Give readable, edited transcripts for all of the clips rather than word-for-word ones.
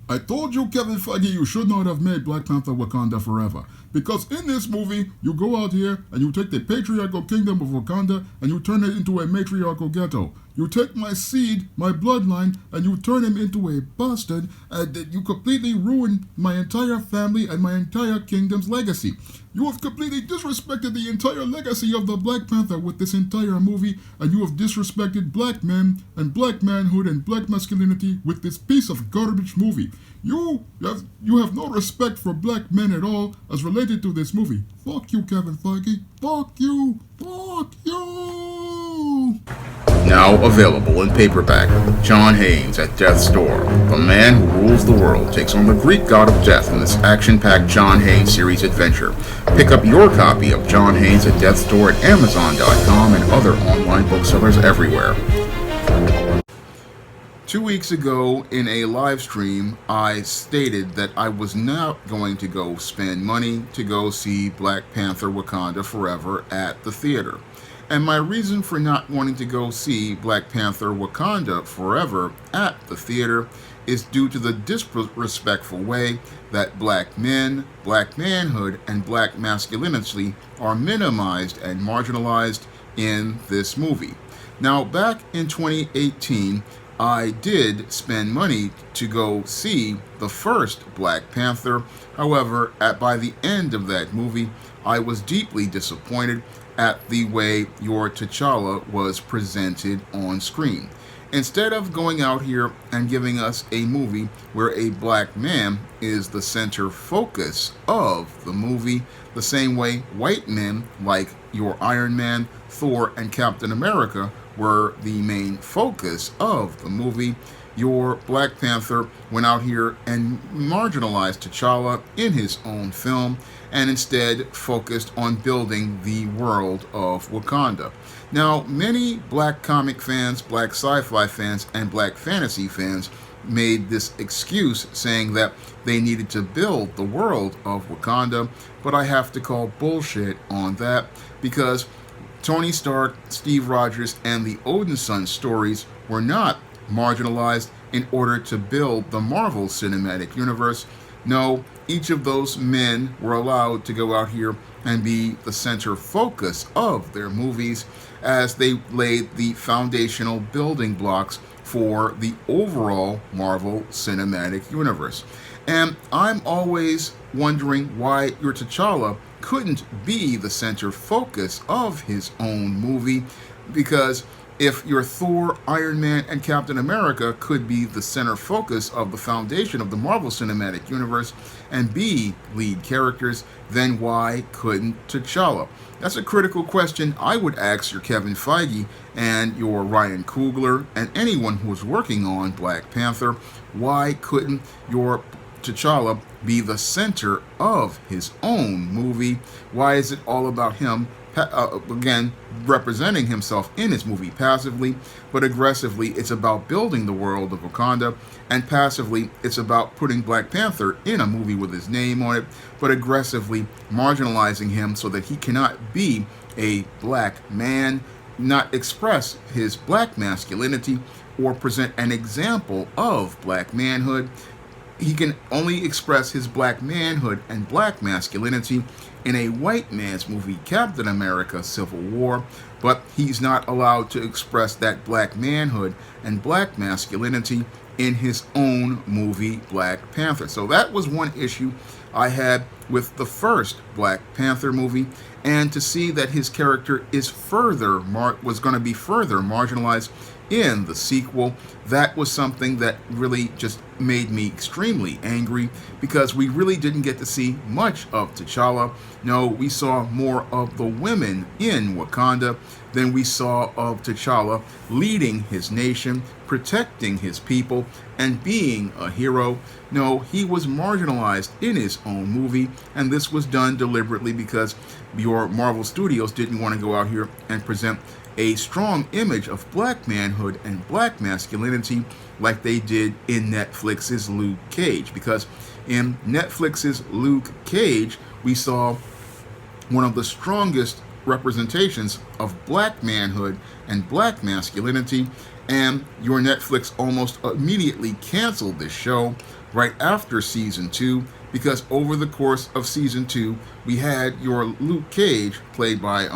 I told you, Kevin Feige, you should not have made Black Panther Wakanda Forever. Because in this movie, you go out here and you take the patriarchal kingdom of Wakanda and you turn it into a matriarchal ghetto. You take my seed, my bloodline, and you turn him into a bastard, and you completely ruin my entire family and my entire kingdom's legacy. You have completely disrespected the entire legacy of the Black Panther with this entire movie, and you have disrespected black men and black manhood and black masculinity with this piece of garbage movie. You have no respect for black men at all as related to this movie. Fuck you, Kevin Feige. Fuck you. Fuck you. Now available in paperback, John Haynes at Death's Door. The man who rules the world takes on the Greek god of death in this action-packed John Haynes series adventure. Pick up your copy of John Haynes at Death's Door at Amazon.com and other online booksellers everywhere. 2 weeks ago in a live stream, I stated that I was not going to go spend money to go see Black Panther Wakanda Forever at the theater. And my reason for not wanting to go see Black Panther Wakanda Forever at the theater is due to the disrespectful way that black men, black manhood, and black masculinity are minimized and marginalized in this movie. Now, back in 2018, I did spend money to go see the first Black Panther. However, by the end of that movie, I was deeply disappointed at the way your T'Challa was presented on screen. Instead of going out here and giving us a movie where a black man is the center focus of the movie, the same way white men like your Iron Man, Thor, and Captain America were the main focus of the movie, your Black Panther went out here and marginalized T'Challa in his own film and instead focused on building the world of Wakanda. Now, many black comic fans, black sci-fi fans, and black fantasy fans made this excuse saying that they needed to build the world of Wakanda, but I have to call bullshit on that because Tony Stark, Steve Rogers, and the Odinson stories were not marginalized in order to build the Marvel Cinematic Universe. No, each of those men were allowed to go out here and be the center focus of their movies as they laid the foundational building blocks for the overall Marvel Cinematic Universe. And I'm always wondering why your T'Challa couldn't be the center focus of his own movie, because if your Thor, Iron Man, and Captain America could be the center focus of the foundation of the Marvel Cinematic Universe and be lead characters, then why couldn't T'Challa? That's a critical question I would ask your Kevin Feige and your Ryan Coogler and anyone who's working on Black Panther. Why couldn't your T'Challa be the center of his own movie? Why is it all about him, again, representing himself in his movie passively, but aggressively it's about building the world of Wakanda, and passively it's about putting Black Panther in a movie with his name on it, but aggressively marginalizing him so that he cannot be a black man, not express his black masculinity, or present an example of black manhood. He can only express his black manhood and black masculinity in a white man's movie, Captain America Civil War, but he's not allowed to express that black manhood and black masculinity in his own movie, Black Panther. So that was one issue I had with the first Black Panther movie, and to see that his character is was going to be further marginalized in the sequel, that was something that really just made me extremely angry, because we really didn't get to see much of T'Challa. No, we saw more of the women in Wakanda than we saw of T'Challa leading his nation, protecting his people, and being a hero. No, he was marginalized in his own movie, and this was done deliberately because your Marvel Studios didn't want to go out here and present a strong image of black manhood and black masculinity like they did in Netflix's Luke Cage. Because in Netflix's Luke Cage, we saw one of the strongest representations of black manhood and black masculinity, and your Netflix almost immediately canceled this show right after season 2, because over the course of season 2 we had your Luke Cage, played by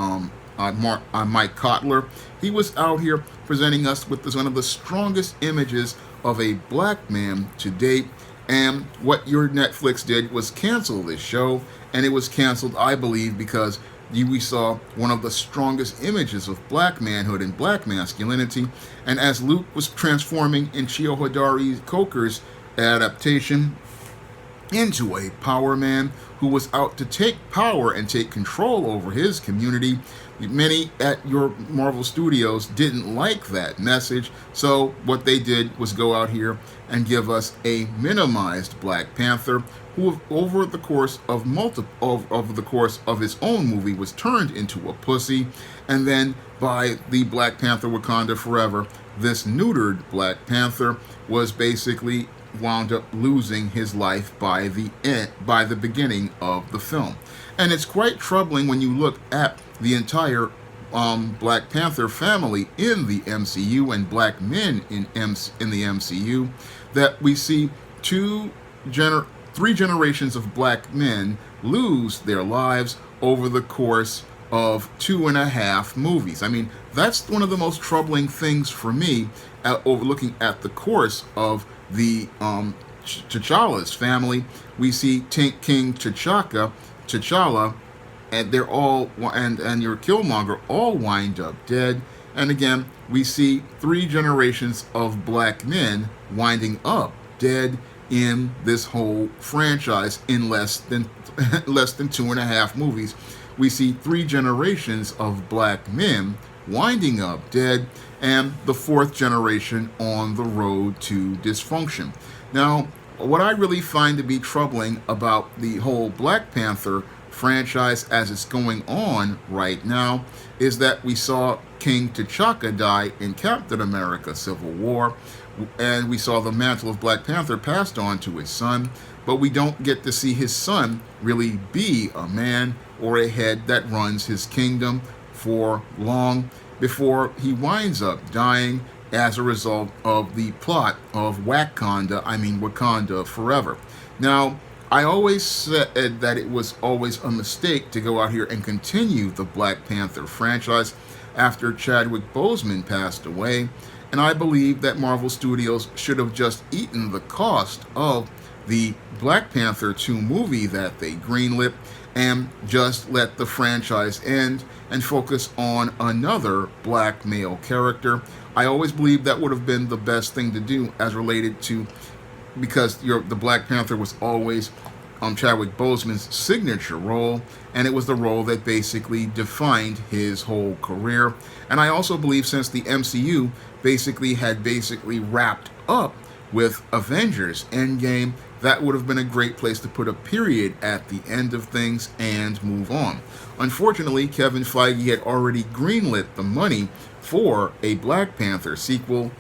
Mike Kotler. He was out here presenting us with one of the strongest images of a black man to date. And what your Netflix did was cancel this show, and it was canceled, I believe, because we saw one of the strongest images of black manhood and black masculinity. And as Luke was transforming in Chio Hodari Coker's adaptation into a power man who was out to take power and take control over his community, many at your Marvel Studios didn't like that message. So what they did was go out here and give us a minimized Black Panther, who over the course of the course of his own movie was turned into a pussy. And then by the Black Panther Wakanda Forever, this neutered Black Panther was basically wound up losing his life by the beginning of the film. And it's quite troubling when you look at the entire Black Panther family in the MCU and black men in the MCU, that we see three generations of black men lose their lives over the course of 2.5 movies. I mean, that's one of the most troubling things for me, overlooking at the course of the T'Challa's family. We see King T'Challa, and they're all and your Killmonger all wind up dead. And again, we see 3 generations of black men winding up dead in this whole franchise in less than 2.5 movies. We see 3 generations of black men winding up dead, and the 4th generation on the road to dysfunction. Now, what I really find to be troubling about the whole Black Panther franchise as it's going on right now is that we saw King T'Chaka die in Captain America Civil War, and we saw the mantle of Black Panther passed on to his son, but we don't get to see his son really be a man or a head that runs his kingdom for long before he winds up dying as a result of the plot of Wakanda Forever. Now, I always said that it was always a mistake to go out here and continue the Black Panther franchise after Chadwick Boseman passed away, and I believe that Marvel Studios should have just eaten the cost of the Black Panther 2 movie that they greenlit and just let the franchise end and focus on another black male character. I always believed that would have been the best thing to do as related to, because the Black Panther was always Chadwick Boseman's signature role, and it was the role that basically defined his whole career. And I also believe since the MCU had wrapped up with Avengers Endgame, that would have been a great place to put a period at the end of things and move on. Unfortunately, Kevin Feige had already greenlit the money for a Black Panther sequel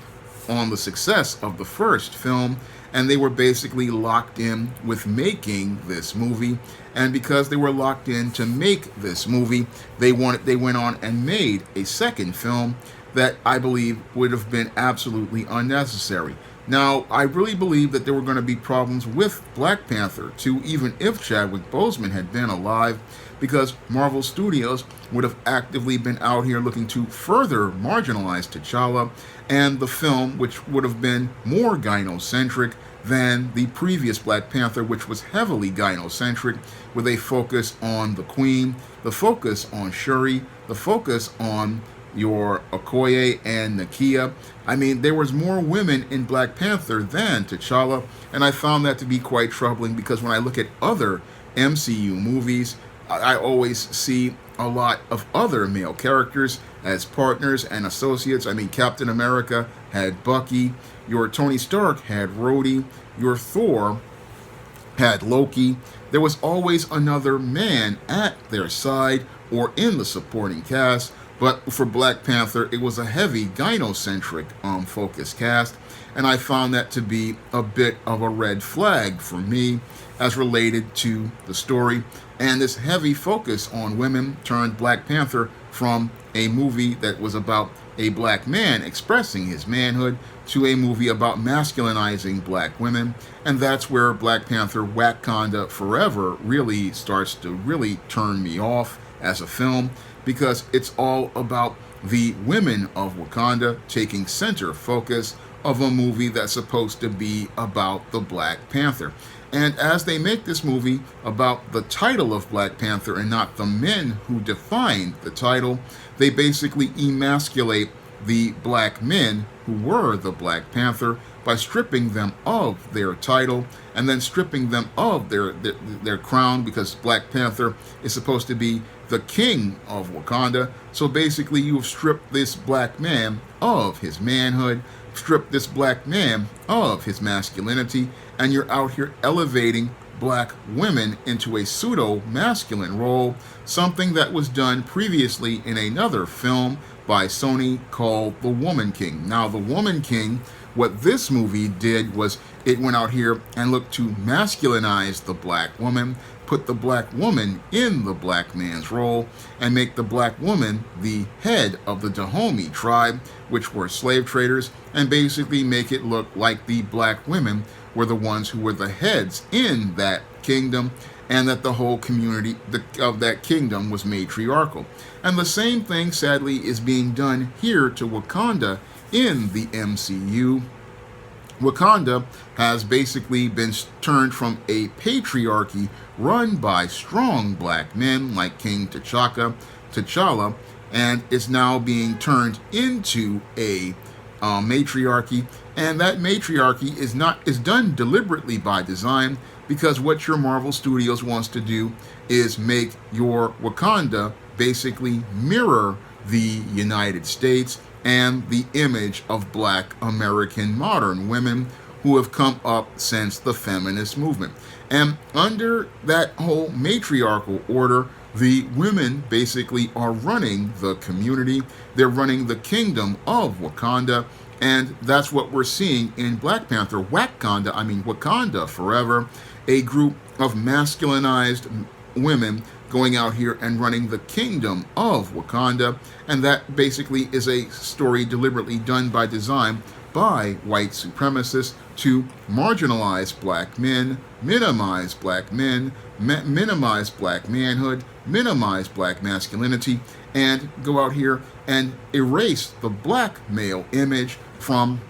on the success of the first film, and they were basically locked in with making this movie. And because they were locked in to make this movie, they went on and made a second film that I believe would have been absolutely unnecessary. Now, I really believe that there were going to be problems with Black Panther 2, even if Chadwick Boseman had been alive, because Marvel Studios would have actively been out here looking to further marginalize T'Challa and the film, which would have been more gynocentric than the previous Black Panther, which was heavily gynocentric, with a focus on the Queen, the focus on Shuri, the focus on your Okoye and Nakia. I mean, there was more women in Black Panther than T'Challa, and I found that to be quite troubling, because when I look at other MCU movies, I always see a lot of other male characters as partners and associates. I mean, Captain America had Bucky, your Tony Stark had Rhodey, your Thor had Loki. There was always another man at their side or in the supporting cast. But for Black Panther, it was a heavy gynocentric focused cast, and I found that to be a bit of a red flag for me as related to the story. And this heavy focus on women turned Black Panther from a movie that was about a black man expressing his manhood to a movie about masculinizing black women. And that's where Black Panther Wakanda Forever really starts to really turn me off as a film, because it's all about the women of Wakanda taking center focus of a movie that's supposed to be about the Black Panther. And as they make this movie about the title of Black Panther and not the men who defined the title, they basically emasculate the black men who were the Black Panther by stripping them of their title and then stripping them of their crown, because Black Panther is supposed to be the king of Wakanda. So basically you've stripped this black man of his manhood, stripped this black man of his masculinity, and you're out here elevating black women into a pseudo-masculine role, something that was done previously in another film by Sony called The Woman King. Now, The Woman King, what this movie did was it went out here and looked to masculinize the black woman, put the black woman in the black man's role, and make the black woman the head of the Dahomey tribe, which were slave traders, and basically make it look like the black women were the ones who were the heads in that kingdom, and that the whole community of that kingdom was matriarchal. And the same thing, sadly, is being done here to Wakanda in the MCU. Wakanda has basically been turned from a patriarchy run by strong black men like King T'Challa, and is now being turned into a matriarchy. And that matriarchy is done deliberately by design, because what your Marvel Studios wants to do is make your Wakanda basically mirror the United States and the image of black American modern women who have come up since the feminist movement. And under that whole matriarchal order, the women basically are running the community. They're running the kingdom of Wakanda. And that's what we're seeing in Black Panther Wakanda Forever, a group of masculinized women going out here and running the kingdom of Wakanda. And that basically is a story deliberately done by design by white supremacists to marginalize black men, minimize black men, minimize black manhood, minimize black masculinity, and go out here and erase the black male image from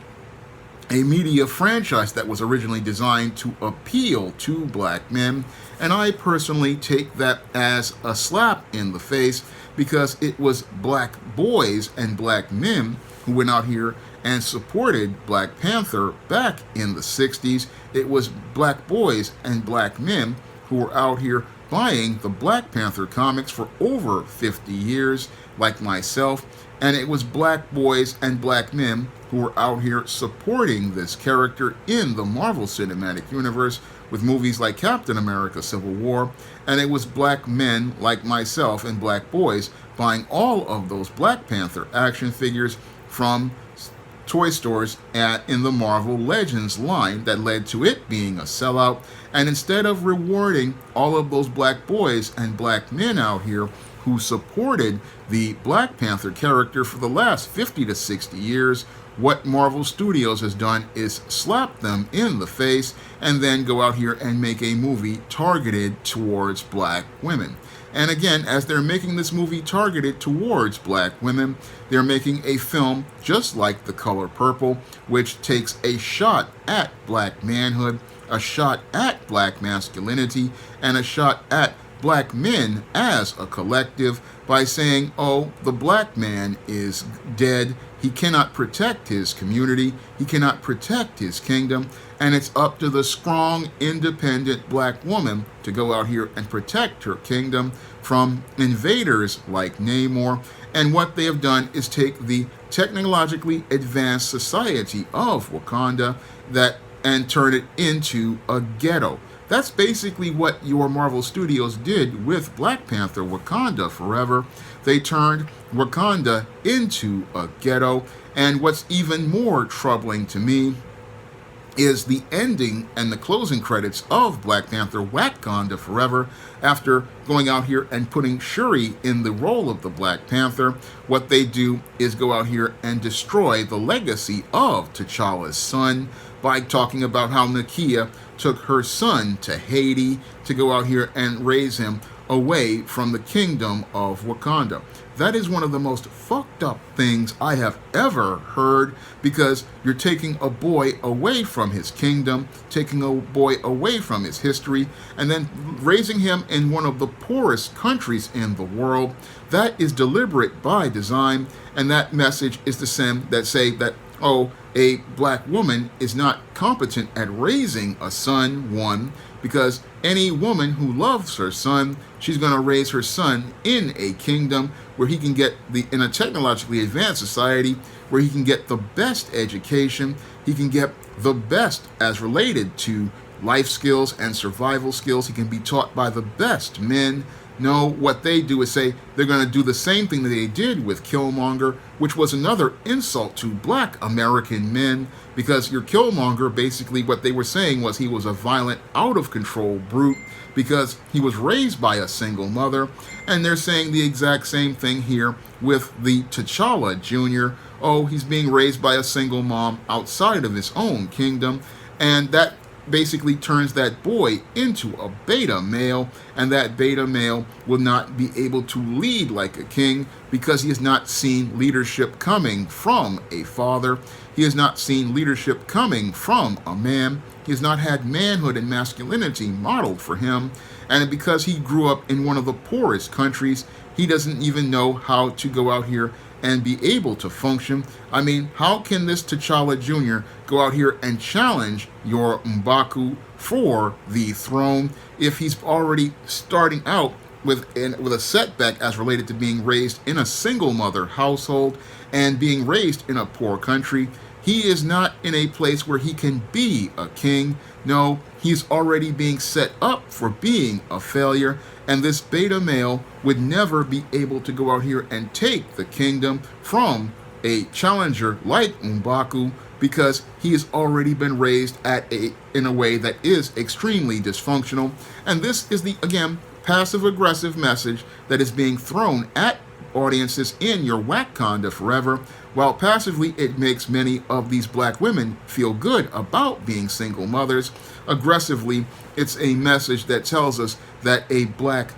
a media franchise that was originally designed to appeal to black men. And I personally take that as a slap in the face, because it was black boys and black men who went out here and supported Black Panther back in the 60s. It was black boys and black men who were out here buying the Black Panther comics for over 50 years, like myself. And it was black boys and black men who were out here supporting this character in the Marvel Cinematic Universe with movies like Captain America Civil War. And it was black men like myself and black boys buying all of those Black Panther action figures from toy stores in the Marvel Legends line that led to it being a sellout. And instead of rewarding all of those black boys and black men out here who supported the Black Panther character for the last 50 to 60 years, what Marvel Studios has done is slap them in the face and then go out here and make a movie targeted towards black women. And again, as they're making this movie targeted towards black women, they're making a film just like The Color Purple, which takes a shot at black manhood, a shot at black masculinity, and a shot at black men as a collective by saying, oh, the black man is dead. He cannot protect his community. He cannot protect his kingdom. And it's up to the strong, independent black woman to go out here and protect her kingdom from invaders like Namor. And what they have done is take the technologically advanced society of Wakanda and turn it into a ghetto. That's basically what your Marvel Studios did with Black Panther Wakanda Forever. They turned Wakanda into a ghetto. And what's even more troubling to me is the ending and the closing credits of Black Panther Wakanda Forever. After going out here and putting Shuri in the role of the Black Panther, what they do is go out here and destroy the legacy of T'Challa's son by talking about how Nakia took her son to Haiti to go out here and raise him away from the kingdom of Wakanda. That is one of the most fucked up things I have ever heard, because you're taking a boy away from his kingdom, taking a boy away from his history, and then raising him in one of the poorest countries in the world. That is deliberate by design, and that message is the same that say that, oh, a black woman is not competent at raising a son, one, because any woman who loves her son, she's going to raise her son in a kingdom where he can get in a technologically advanced society, where he can get the best education, he can get the best as related to life skills and survival skills, he can be taught by the best men. No, what they do is say they're going to do the same thing that they did with Killmonger, which was another insult to black American men, because your Killmonger, basically what they were saying was he was a violent, out-of-control brute because he was raised by a single mother, and they're saying the exact same thing here with the T'Challa Jr. Oh, he's being raised by a single mom outside of his own kingdom, and that basically turns that boy into a beta male, and that beta male will not be able to lead like a king because he has not seen leadership coming from a father. He has not seen leadership coming from a man. He has not had manhood and masculinity modeled for him, and because he grew up in one of the poorest countries, he doesn't even know how to go out here and be able to function. I mean, how can this T'Challa Jr. go out here and challenge your M'Baku for the throne if he's already starting out with a setback as related to being raised in a single mother household and being raised in a poor country? He is not in a place where he can be a king. No, he's already being set up for being a failure, and this beta male would never be able to go out here and take the kingdom from a challenger like M'Baku, because he has already been raised in a way that is extremely dysfunctional. And this is the, again, passive-aggressive message that is being thrown at audiences in your Wakanda Forever, while passively it makes many of these black women feel good about being single mothers. Aggressively, it's a message that tells us that a black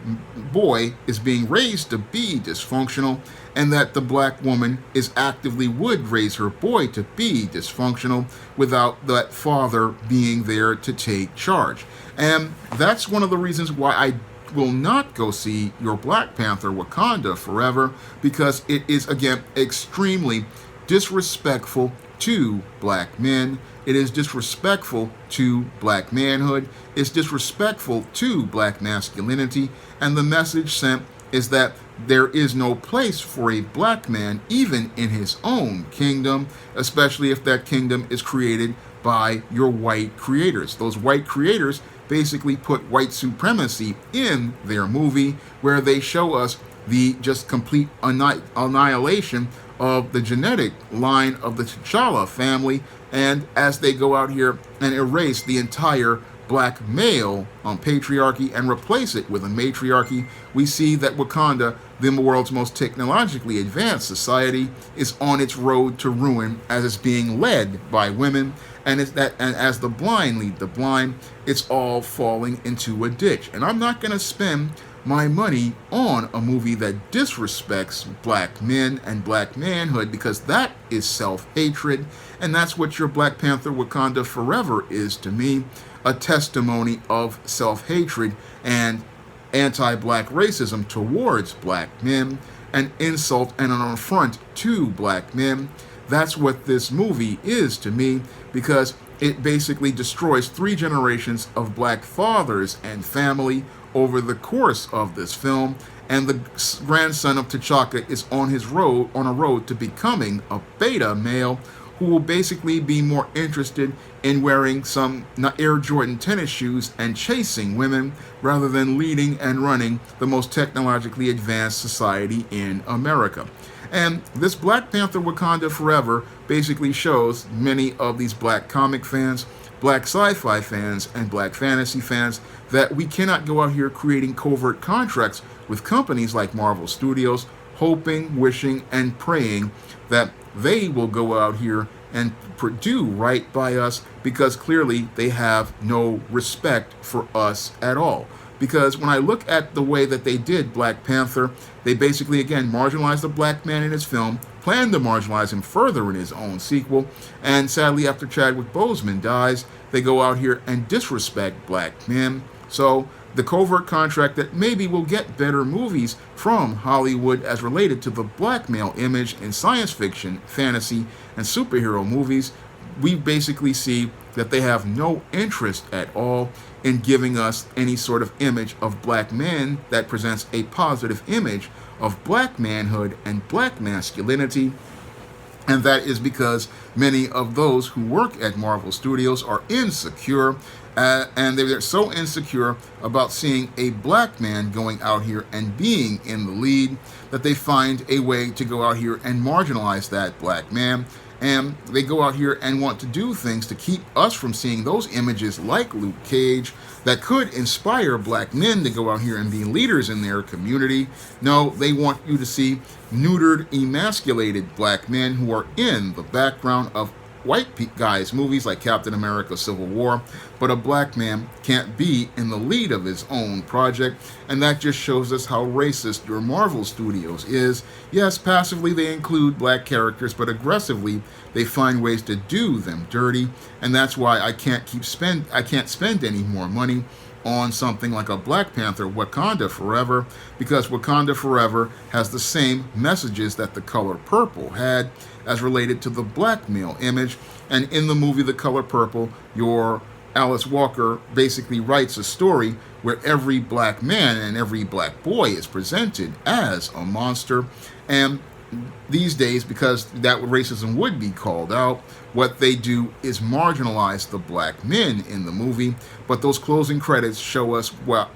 boy is being raised to be dysfunctional, and that the black woman is actively would raise her boy to be dysfunctional without that father being there to take charge. And that's one of the reasons why I will not go see your Black Panther Wakanda Forever, because it is, again, extremely disrespectful to black men. It is disrespectful to black manhood. It's disrespectful to black masculinity. And the message sent is that there is no place for a black man, even in his own kingdom, especially if that kingdom is created by your white creators. Those white creators basically put white supremacy in their movie, where they show us the just complete annihilation of the genetic line of the T'Challa family, and as they go out here and erase the entire black male patriarchy and replace it with a matriarchy, we see that Wakanda, the world's most technologically advanced society, is on its road to ruin, as it's being led by women, and as the blind lead the blind, it's all falling into a ditch. And I'm not going to spend my money on a movie that disrespects black men and black manhood, because that is self-hatred, and that's what your Black Panther Wakanda Forever is to me, a testimony of self-hatred and anti-black racism towards black men, an insult and an affront to black men. That's what this movie is to me, because it basically destroys 3 generations of black fathers and family over the course of this film, and the grandson of T'Chaka is on a road to becoming a beta male, who will basically be more interested in wearing some Air Jordan tennis shoes and chasing women rather than leading and running the most technologically advanced society in America. And this Black Panther Wakanda Forever basically shows many of these black comic fans, black sci-fi fans, and black fantasy fans that we cannot go out here creating covert contracts with companies like Marvel Studios, hoping, wishing, and praying that they will go out here and do right by us, because clearly they have no respect for us at all. Because when I look at the way that they did Black Panther, they basically, again, marginalized the black man in his film, planned to marginalize him further in his own sequel, and sadly, after Chadwick Boseman dies, they go out here and disrespect black men. So the covert contract that maybe will get better movies from Hollywood as related to the black male image in science fiction, fantasy, and superhero movies, we basically see that they have no interest at all in giving us any sort of image of black men that presents a positive image of black manhood and black masculinity. And that is because many of those who work at Marvel Studios are insecure, and they're so insecure about seeing a black man going out here and being in the lead that they find a way to go out here and marginalize that black man. And they go out here and want to do things to keep us from seeing those images like Luke Cage that could inspire black men to go out here and be leaders in their community. No, they want you to see neutered, emasculated black men who are in the background of white guys' movies like Captain America Civil War, but a black man can't be in the lead of his own project, and that just shows us how racist your Marvel Studios is. Yes, passively they include black characters, but aggressively they find ways to do them dirty, and that's why I can't spend any more money on something like a Black Panther Wakanda Forever, because Wakanda Forever has the same messages that The Color Purple had as related to the black male image. And in the movie The Color Purple, your Alice Walker basically writes a story where every black man and every black boy is presented as a monster. And these days, because that racism would be called out, what they do is marginalize the black men in the movie, but those closing credits show us where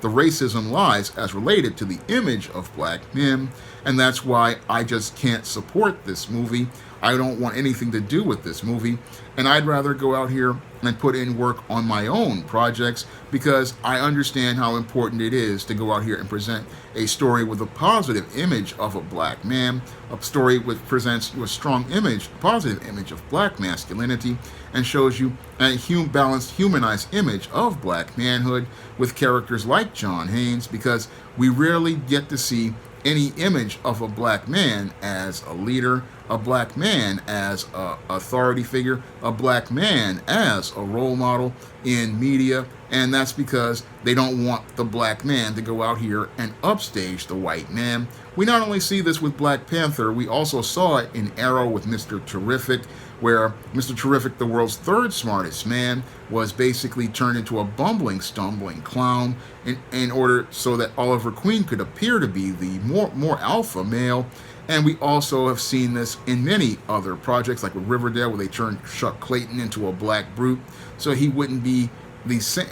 the racism lies as related to the image of black men, and that's why I just can't support this movie. I don't want anything to do with this movie, and I'd rather go out here and put in work on my own projects, because I understand how important it is to go out here and present a story with a positive image of a black man, a story which presents you a strong image, a positive image of black masculinity, and shows you a balanced, humanized image of black manhood with characters like John Haynes, because we rarely get to see any image of a black man as a leader, a black man as an authority figure, a black man as a role model in media, and that's because they don't want the black man to go out here and upstage the white man. We not only see this with Black Panther, we also saw it in Arrow with Mr. Terrific, where Mr. Terrific, the world's third smartest man, was basically turned into a bumbling, stumbling clown in order so that Oliver Queen could appear to be the more alpha male. And we also have seen this in many other projects, like with Riverdale, where they turned Chuck Clayton into a black brute, so he wouldn't be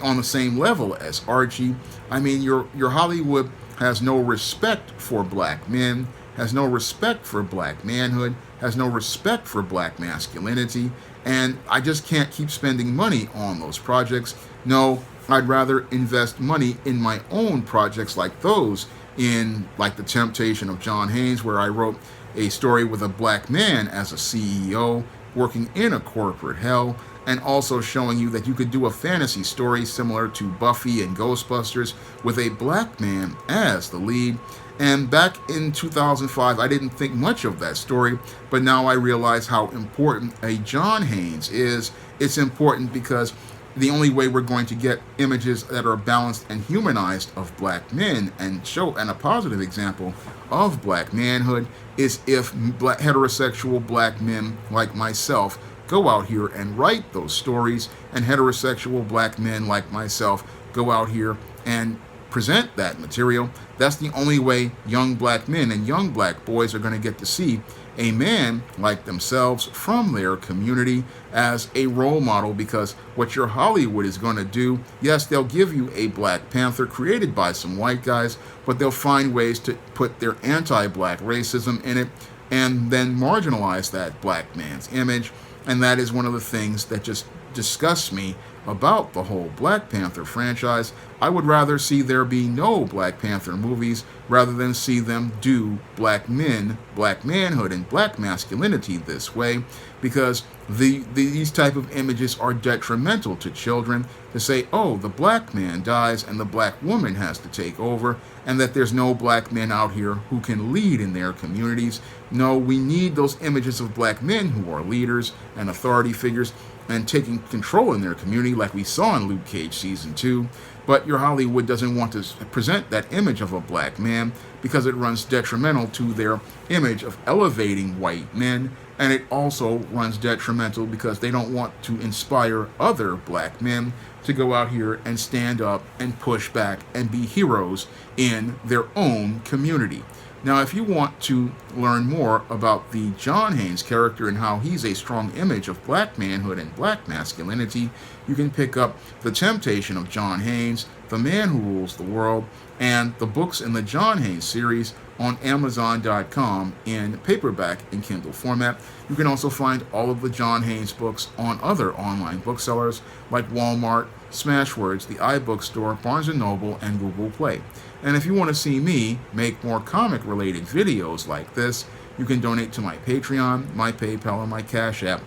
on the same level as Archie. I mean, your Hollywood has no respect for black men, has no respect for black manhood, has no respect for black masculinity, and I just can't keep spending money on those projects. No, I'd rather invest money in my own projects like those, in like The Temptation of John Haynes, where I wrote a story with a black man as a CEO working in a corporate hell, and also showing you that you could do a fantasy story similar to Buffy and Ghostbusters with a black man as the lead. And back in 2005, I didn't think much of that story, but now I realize how important a John Haynes is. It's important because the only way we're going to get images that are balanced and humanized of black men and a positive example of black manhood is if heterosexual black men like myself go out here and write those stories, and heterosexual black men like myself go out here and present that material, that's the only way young black men and young black boys are going to get to see a man like themselves from their community as a role model. Because what your Hollywood is going to do, yes, they'll give you a Black Panther created by some white guys, but they'll find ways to put their anti-black racism in it and then marginalize that black man's image. And that is one of the things that just disgusts me about the whole Black Panther franchise. I would rather see there be no Black Panther movies rather than see them do black men, black manhood, and black masculinity this way, because these type of images are detrimental to children. To say, oh, the black man dies and the black woman has to take over, and that there's no black men out here who can lead in their communities. No, we need those images of black men who are leaders and authority figures and taking control in their community, like we saw in Luke Cage Season 2. But your Hollywood doesn't want to present that image of a black man because it runs detrimental to their image of elevating white men, and it also runs detrimental because they don't want to inspire other black men to go out here and stand up and push back and be heroes in their own community. Now, if you want to learn more about the John Haynes character and how he's a strong image of black manhood and black masculinity, you can pick up The Temptation of John Haynes, The Man Who Rules the World, and the books in the John Haynes series on Amazon.com in paperback and Kindle format. You can also find all of the John Haynes books on other online booksellers like Walmart, Smashwords, the iBookstore, Barnes & Noble, and Google Play. And if you want to see me make more comic-related videos like this, you can donate to my Patreon, my PayPal, and my Cash App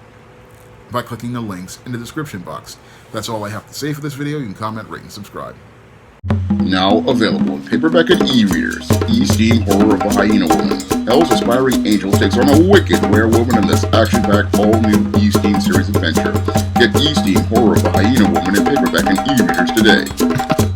by clicking the links in the description box. That's all I have to say for this video. You can comment, rate, and subscribe. Now available in paperback and e-readers, E-Steam Horror of the Hyena Woman. Hell's aspiring angel takes on a wicked werewolf in this action-packed all-new E-Steam series adventure. Get E-Steam Horror of the Hyena Woman in paperback and e-readers today.